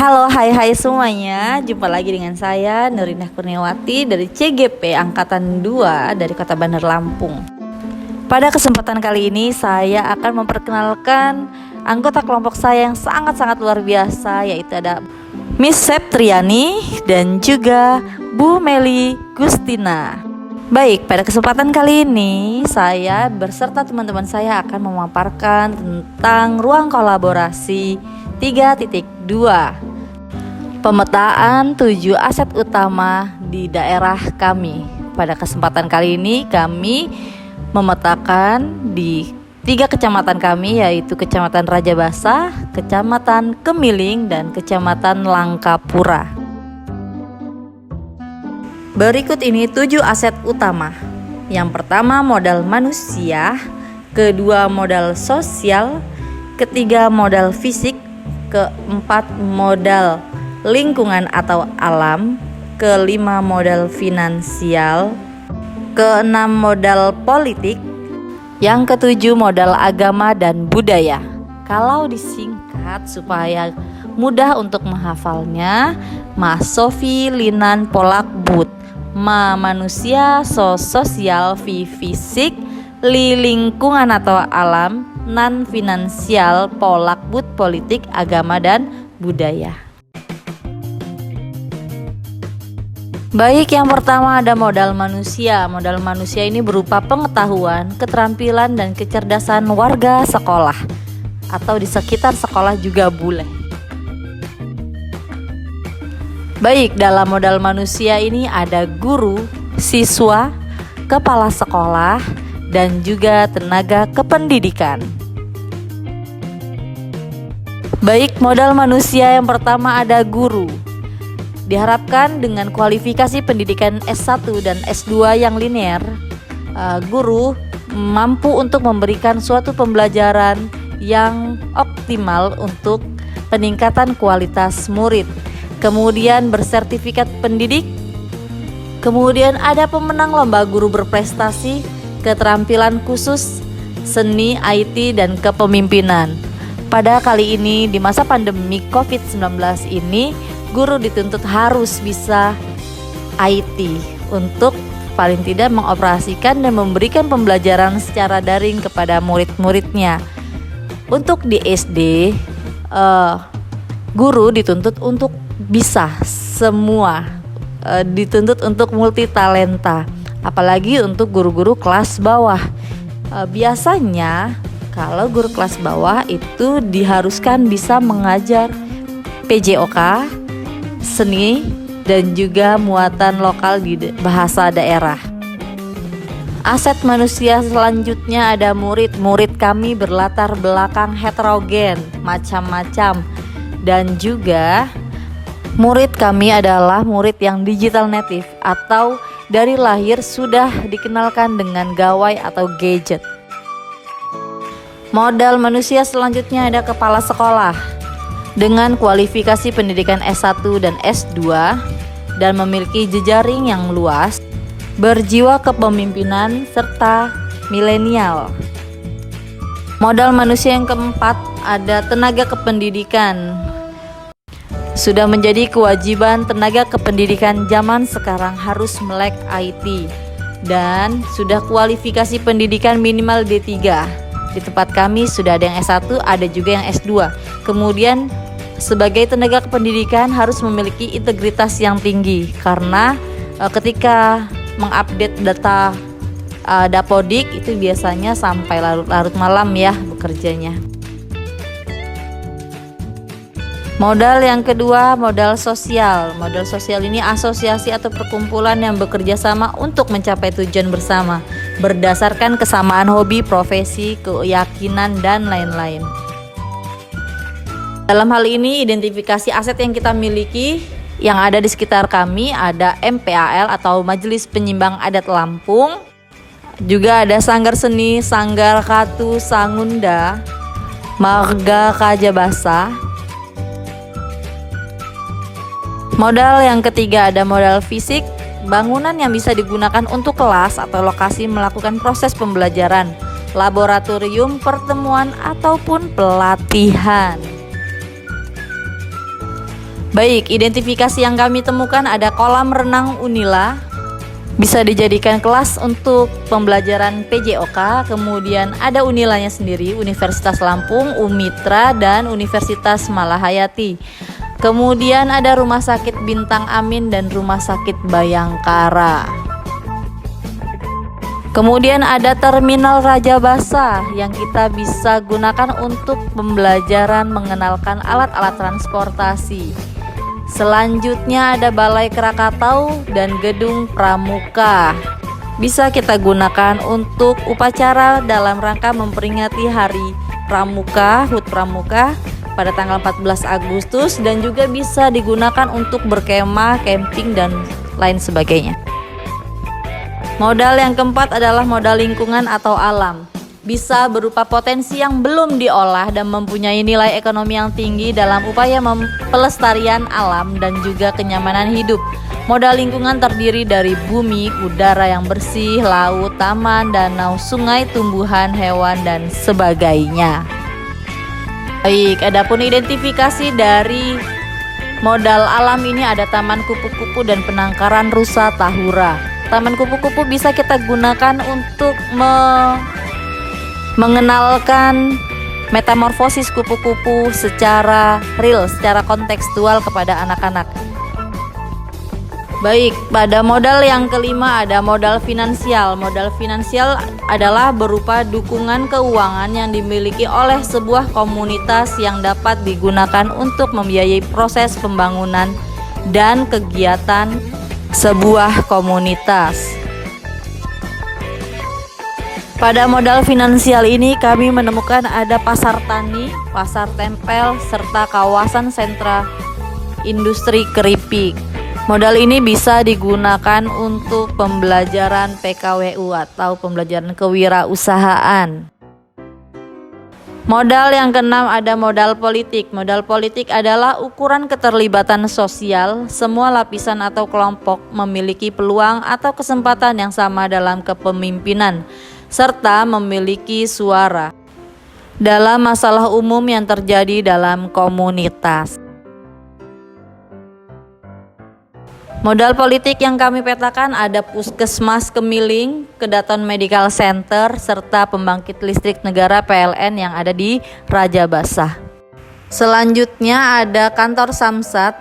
Halo, hai semuanya. Jumpa lagi dengan saya Nurinah Kurniawati dari CGP Angkatan 2 dari Kota Bandar Lampung. Pada kesempatan kali ini saya akan memperkenalkan anggota kelompok saya yang sangat-sangat luar biasa, yaitu ada Miss Septriani dan juga Bu Meli Gustina. Baik, pada kesempatan kali ini saya beserta teman-teman saya akan memaparkan tentang ruang kolaborasi 3.2, pemetaan 7 aset utama di daerah kami. Pada kesempatan kali ini kami memetakan di 3 kecamatan kami, yaitu Kecamatan Rajabasa, Kecamatan Kemiling, dan Kecamatan Langkapura. Berikut ini 7 aset utama. Yang pertama modal manusia, kedua modal sosial, ketiga modal fisik, keempat modal lingkungan atau alam, kelima modal finansial, keenam modal politik, yang ketujuh modal agama dan budaya. Kalau disingkat supaya mudah untuk menghafalnya, Ma Sofi Linan Polak But, Ma manusia, So sosial, Fi fisik, Li lingkungan atau alam, Nan finansial, Polak But politik, agama dan budaya. Baik, yang pertama ada modal manusia. Modal manusia ini berupa pengetahuan, keterampilan, dan kecerdasan warga sekolah atau di sekitar sekolah juga boleh. Baik, dalam modal manusia ini ada guru, siswa, kepala sekolah, dan juga tenaga kependidikan. Baik, modal manusia yang pertama ada guru. Diharapkan dengan kualifikasi pendidikan S1 dan S2 yang linear, guru mampu untuk memberikan suatu pembelajaran yang optimal untuk peningkatan kualitas murid. Kemudian bersertifikat pendidik. Kemudian ada pemenang lomba guru berprestasi, keterampilan khusus, seni, IT, dan kepemimpinan. Pada kali ini di masa pandemi COVID-19 ini, guru dituntut harus bisa IT untuk paling tidak mengoperasikan dan memberikan pembelajaran secara daring kepada murid-muridnya. Untuk di SD, guru dituntut untuk bisa semua, dituntut untuk multi talenta, apalagi untuk guru-guru kelas bawah. Biasanya kalau guru kelas bawah itu diharuskan bisa mengajar PJOK, seni, dan juga muatan lokal di bahasa daerah. Aset manusia selanjutnya ada murid. Murid kami berlatar belakang heterogen, macam-macam, dan juga murid kami adalah murid yang digital native atau dari lahir sudah dikenalkan dengan gawai atau gadget. Modal manusia selanjutnya ada kepala sekolah dengan kualifikasi pendidikan S1 dan S2 dan memiliki jejaring yang luas, berjiwa kepemimpinan serta milenial. Modal manusia yang keempat ada tenaga kependidikan. Sudah menjadi kewajiban tenaga kependidikan zaman sekarang harus melek IT dan sudah kualifikasi pendidikan minimal D3. Di tempat kami sudah ada yang S1, ada juga yang S2. Kemudian sebagai tenaga kependidikan harus memiliki integritas yang tinggi karena ketika mengupdate data Dapodik itu biasanya sampai larut-larut malam ya bekerjanya. Modal yang kedua, modal sosial. Modal sosial ini asosiasi atau perkumpulan yang bekerja sama untuk mencapai tujuan bersama berdasarkan kesamaan hobi, profesi, keyakinan, dan lain-lain. Dalam hal ini, identifikasi aset yang kita miliki yang ada di sekitar kami ada MPAL atau Majelis Penyimbang Adat Lampung, juga ada Sanggar Seni, Sanggar Katu Sangunda, Marga Kajabasa. Modal yang ketiga ada modal fisik, bangunan yang bisa digunakan untuk kelas atau lokasi melakukan proses pembelajaran, laboratorium, pertemuan, ataupun pelatihan. Baik, identifikasi yang kami temukan ada kolam renang Unila, bisa dijadikan kelas untuk pembelajaran PJOK. Kemudian ada Unilanya sendiri, Universitas Lampung, Umitra, dan Universitas Malahayati. Kemudian ada Rumah Sakit Bintang Amin dan Rumah Sakit Bayangkara. Kemudian ada Terminal Raja Basa yang kita bisa gunakan untuk pembelajaran mengenalkan alat-alat transportasi. Selanjutnya ada Balai Krakatau dan Gedung Pramuka. Bisa kita gunakan untuk upacara dalam rangka memperingati Hari Pramuka, HUT Pramuka pada tanggal 14 Agustus, dan juga bisa digunakan untuk berkemah, camping, dan lain sebagainya. Modal yang keempat adalah modal lingkungan atau alam. Bisa berupa potensi yang belum diolah dan mempunyai nilai ekonomi yang tinggi dalam upaya pelestarian alam dan juga kenyamanan hidup. Modal lingkungan terdiri dari bumi, udara yang bersih, laut, taman, danau, sungai, tumbuhan, hewan, dan sebagainya. Baik, adapun identifikasi dari modal alam ini ada Taman Kupu-Kupu dan Penangkaran Rusa Tahura. Taman Kupu-Kupu bisa kita gunakan untuk mengenalkan metamorfosis kupu-kupu secara real, secara kontekstual kepada anak-anak. Baik, pada modal yang kelima ada modal finansial. Modal finansial adalah berupa dukungan keuangan yang dimiliki oleh sebuah komunitas yang dapat digunakan untuk membiayai proses pembangunan dan kegiatan sebuah komunitas. Pada modal finansial ini kami menemukan ada pasar tani, pasar tempel, serta kawasan sentra industri keripik. Modal ini bisa digunakan untuk pembelajaran PKWU atau pembelajaran kewirausahaan. Modal yang keenam ada modal politik. Modal politik adalah ukuran keterlibatan sosial. Semua lapisan atau kelompok memiliki peluang atau kesempatan yang sama dalam kepemimpinan, serta memiliki suara dalam masalah umum yang terjadi dalam komunitas. Modal politik yang kami petakan ada Puskesmas Kemiling, Kedaton Medical Center, serta pembangkit listrik negara PLN yang ada di Raja Basah. Selanjutnya ada kantor Samsat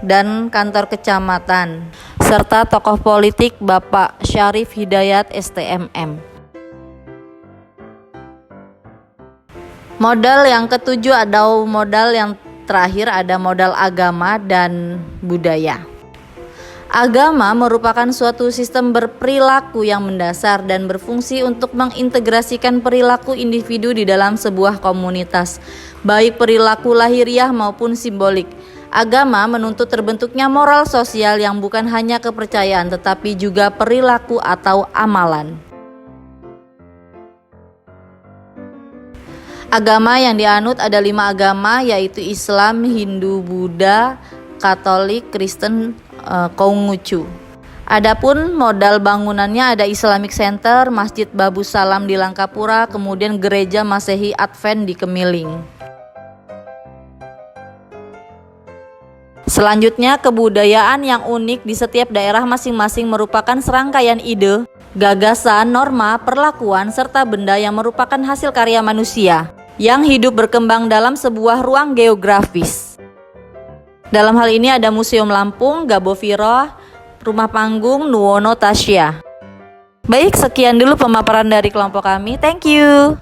dan kantor kecamatan, serta tokoh politik Bapak Syarif Hidayat STMM. Modal yang ketujuh atau modal yang terakhir ada modal agama dan budaya. Agama merupakan suatu sistem berperilaku yang mendasar dan berfungsi untuk mengintegrasikan perilaku individu di dalam sebuah komunitas, baik perilaku lahiriah maupun simbolik. Agama menuntut terbentuknya moral sosial yang bukan hanya kepercayaan tetapi juga perilaku atau amalan. Agama yang dianut ada 5 agama, yaitu Islam, Hindu, Buddha, Katolik, Kristen, Konghucu. Adapun modal bangunannya ada Islamic Center, Masjid Babu Salam di Langkapura, kemudian Gereja Masehi Advent di Kemiling. Selanjutnya, kebudayaan yang unik di setiap daerah masing-masing merupakan serangkaian ide, gagasan, norma, perlakuan, serta benda yang merupakan hasil karya manusia yang hidup berkembang dalam sebuah ruang geografis. Dalam hal ini ada Museum Lampung, Gaboviro, Rumah Panggung Nuwono Tasya. Baik, sekian dulu pemaparan dari kelompok kami. Thank you.